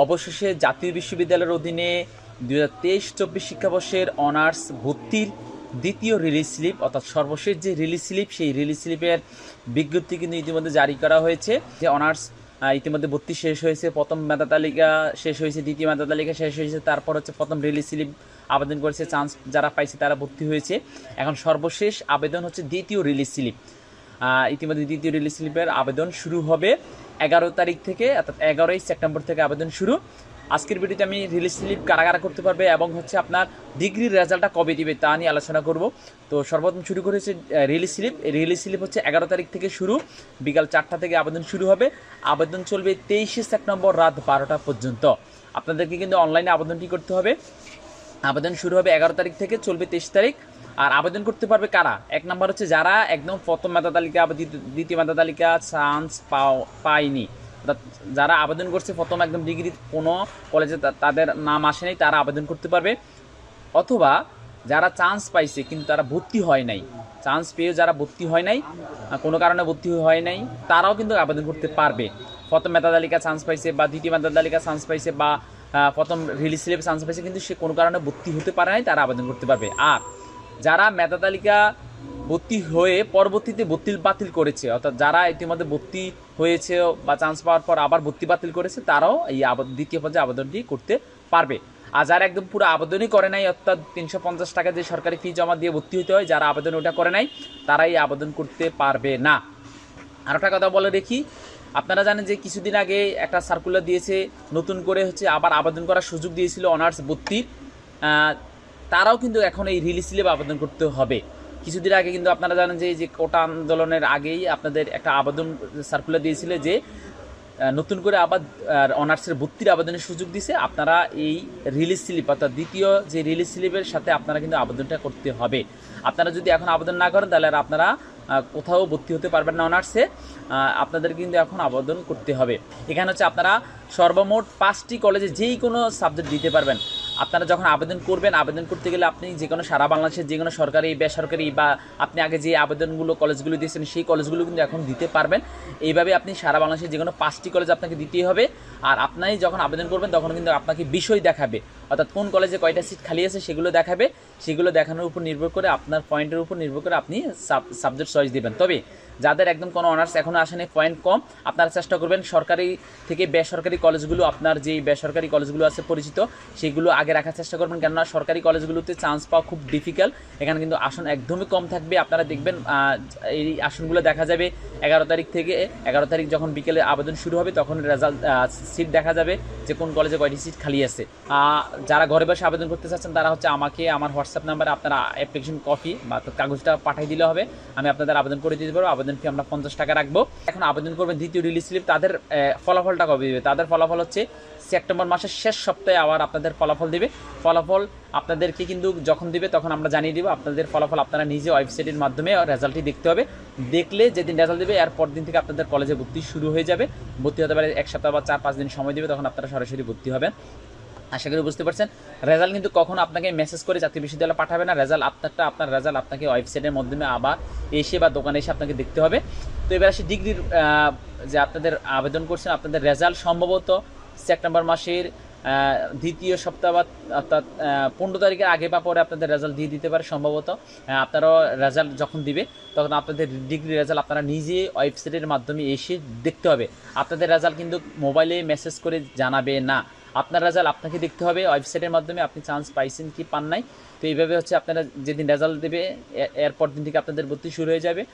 অবশেষে জাতীয় বিশ্ববিদ্যালয়ের অধীনে 2023-24 শিক্ষাবর্ষের অনার্স ভর্তির দ্বিতীয় রিলিজ স্লিপ অর্থাৎ সর্বশেষ যে রিলিজ স্লিপ, সেই রিলিজ স্লিপের বিজ্ঞপ্তি কিন্তু ইতিমধ্যে জারি করা হয়েছে। যে অনার্স ইতিমধ্যে ভর্তি শেষ হয়েছে, প্রথম মেধা তালিকা শেষ হয়েছে, দ্বিতীয় মেধা তালিকা শেষ হয়েছে, তারপর হচ্ছে প্রথম রিলিজ স্লিপ আবেদন করেছে, চান্স যারা পাইছে তারা ভর্তি হয়েছে। এখন সর্বশেষ আবেদন হচ্ছে দ্বিতীয় রিলিজ স্লিপ। ইতিমধ্যে দ্বিতীয় রিলিজ স্লিপের আবেদন শুরু হবে 11 তারিখ থেকে, অর্থাৎ 11ই সেপ্টেম্বর থেকে আবেদন শুরু। আজকের ভিডিওতে আমি রিলিজ স্লিপ কারা কারা করতে পারবে এবং হচ্ছে আপনার ডিগ্রির রেজাল্টটা কবে দিবে তা নিয়ে আলোচনা করব। তো সর্বপ্রথম শুরু করেছে রিলিজ স্লিপ। রিলিজ স্লিপ হচ্ছে 11 তারিখ থেকে শুরু, বিকাল 4টা থেকে আবেদন শুরু হবে। আবেদন চলবে 23শে সেপ্টেম্বর রাত 12টা পর্যন্ত। আপনাদেরকে কিন্তু অনলাইনে আবেদনটি করতে হবে। আবেদন শুরু হবে 11 তারিখ থেকে, চলবে 23 তারিখ। আর আবেদন করতে পারবে কারা? এক নম্বর হচ্ছে যারা একদম প্রথম মেধা তালিকা বা দ্বিতীয় মেধা তালিকা চান্স পায়নি, অর্থাৎ যারা আবেদন করছে প্রথম একদম ডিগ্রি কোনো কলেজে তাদের নাম আসেনি, তারা আবেদন করতে পারবে। অথবা যারা চান্স পাইছে কিন্তু তারা ভর্তি হয় নাই, চান্স পেয়েও যারা ভর্তি হয় নাই, কোনো কারণে ভর্তি হয় নাই, তারাও কিন্তু আবেদন করতে পারবে। প্রথম মেধা তালিকা চান্স পাইছে বা দ্বিতীয় মেধা তালিকা চান্স পাইছে বা প্রথম রিলিজ স্লিপে চান্স পাইছে কিন্তু সে কোনো কারণে ভর্তি হতে পারে নাই, তারা আবেদন করতে পারবে। আর যারা মেধা তালিকা ভর্তি হয়ে পরবর্তীতে ভর্তি বাতিল করেছে, অর্থাৎ যারা ইতিমধ্যে ভর্তি হয়েছে বা চান্স পাওয়ার পর আবার ভর্তি বাতিল করেছে, তারাও এই দ্বিতীয় পর্যায়ে আবেদনটি করতে পারবে। আর যারা একদম পুরো আবেদনই করে নাই, অর্থাৎ 350 টাকা যে সরকারি ফি জমা দিয়ে ভর্তি হতে হয়, যারা আবেদন ওটা করে নাই তারাই আবেদন করতে পারবে না। আর একটা কথা বলে দেখি, আপনারা জানেন যে কিছুদিন আগে একটা সার্কুলার দিয়েছে, নতুন করে হচ্ছে আবার আবেদন করার সুযোগ দিয়েছিল অনার্স ভর্তির। তারাও কিন্তু এখন এই রিলিজ স্লিপ আবেদন করতে হবে। কিছুদিন আগে কিন্তু আপনারা জানেন যে কোটা আন্দোলনের আগেই আপনাদের একটা আবেদন সার্কুলার দিয়েছিল যে নতুন করে আবার অনার্সের ভর্তির আবেদনের সুযোগ দিছে। আপনারা এই রিলিজ স্লিপ অর্থাৎ দ্বিতীয় যে রিলিজ স্লিপের সাথে আপনারা কিন্তু আবেদনটা করতে হবে। আপনারা যদি এখন আবেদন না করেন তাহলে আপনারা কোথাও ভর্তি হতে পারবেন না অনার্সে, আপনাদের কিন্তু এখন আবেদন করতে হবে। এখানে হচ্ছে আপনারা সর্বমোট 5টি কলেজে যেই কোনো সাবজেক্ট দিতে পারবেন। আপনারা যখন আবেদন করবেন, আবেদন করতে গেলে আপনি যে কোনো সারা বাংলাদেশের যে কোনো সরকারি বেসরকারি বা আপনি আগে যে আবেদনগুলো কলেজগুলো দিয়েছেন সেই কলেজগুলো কিন্তু এখন দিতে পারবেন। এইভাবে আপনি সারা বাংলাদেশের যে কোনো 5টি কলেজ আপনাকে দিতেই হবে। আর আপনি যখন আবেদন করবেন তখন কিন্তু আপনাকে বিষয় দেখাবে, অর্থাৎ কোন কলেজে কয়টা সিট খালি আছে সেগুলো দেখাবে। সেগুলো দেখানোর উপর নির্ভর করে আপনার পয়েন্টের উপর নির্ভর করে আপনি সাবজেক্ট চয়েস দেবেন। তবে যাদের একদম কোনো অনার্স এখনও আসেনি, পয়েন্ট কম, আপনারা চেষ্টা করবেন সরকারি থেকে বেসরকারি কলেজগুলো, আপনার যেই বেসরকারি কলেজগুলো আছে পরিচিত, সেইগুলো আগে রাখার চেষ্টা করবেন। কেননা সরকারি কলেজগুলোতে চান্স পাওয়া খুব ডিফিকাল্ট, এখানে কিন্তু আসন একদমই কম থাকবে। আপনারা দেখবেন এই আসনগুলো দেখা যাবে 11 তারিখ থেকে। 11 তারিখ যখন বিকেলে আবেদন শুরু হবে তখন রেজাল্ট সিট দেখা যাবে যে কোন কলেজে কয়টি সিট খালি আছে। যারা ঘরে বসে আবেদন করতে চাচ্ছেন তারা হচ্ছে আমাকে আমার হোয়াটসঅ্যাপ নাম্বারে আপনারা অ্যাপ্লিকেশন কপি বা কাগজটা পাঠিয়ে দিলে হবে, আমি আপনাদের আবেদন করে দিতে পারবো। আবেদন ফি আমরা 50 টাকা রাখবো। এখন আবেদন করবেন দ্বিতীয় রিলিজ স্লিপ, তাদের ফলাফলটা কবে দেবে? তাদের ফলাফল হচ্ছে সেপ্টেম্বর মাসের শেষ সপ্তাহে আবার আপনাদের ফলাফল দেবে। ফলাফল আপনাদেরকে কিন্তু যখন দিবে তখন আমরা জানিয়ে দিব। আপনাদের ফলাফল আপনারা নিজে ওয়েবসাইটের মাধ্যমে রেজাল্টটি দেখতে হবে। দেখলে যেদিন রেজাল্ট দেবে এর পর দিন থেকে আপনাদের কলেজে ভর্তি শুরু হয়ে যাবে। ভর্তি হতে পারে 1 সপ্তাহ বা 4-5 দিন সময় দেবে, তখন আপনারা সরাসরি ভর্তি হবেন। আশা করি বুঝতে পারছেন। রেজাল্ট কিন্তু কখনো আপনাকে মেসেজ করে জাতীয় বিশ্ববিদ্যালয় পাঠাবে না। রেজাল্ট আপনার রেজাল্ট আপনাকে ওয়েবসাইটের মাধ্যমে আবার এসে বা দোকানে এসে আপনাকে দেখতে হবে। তো এবার আসে ডিগ্রির যে আপনাদের আবেদন করছেন, আপনাদের রেজাল্ট সম্ভবত সেপ্টেম্বর মাসের দ্বিতীয় সপ্তাহ বা অর্থাৎ 15 তারিখের আগে বা পরে আপনাদের রেজাল্ট দিয়ে দিতে পারে সম্ভবত। আপনারাও রেজাল্ট যখন দিবে তখন আপনাদের ডিগ্রি রেজাল্ট আপনারা নিজে ওয়েবসাইটের মাধ্যমে এসে দেখতে হবে। আপনাদের রেজাল্ট কিন্তু মোবাইলে মেসেজ করে জানাবে না, আপনার রেজাল্ট আপনাকে দেখতে হবে ওয়েবসাইটের মাধ্যমে আপনি চান্স পাইছেন কি পান নাই। তো এইভাবে হচ্ছে আপনারা যেদিন রেজাল্ট দেবে এরপর দিন থেকে আপনাদের ভর্তি শুরু হয়ে যাবে।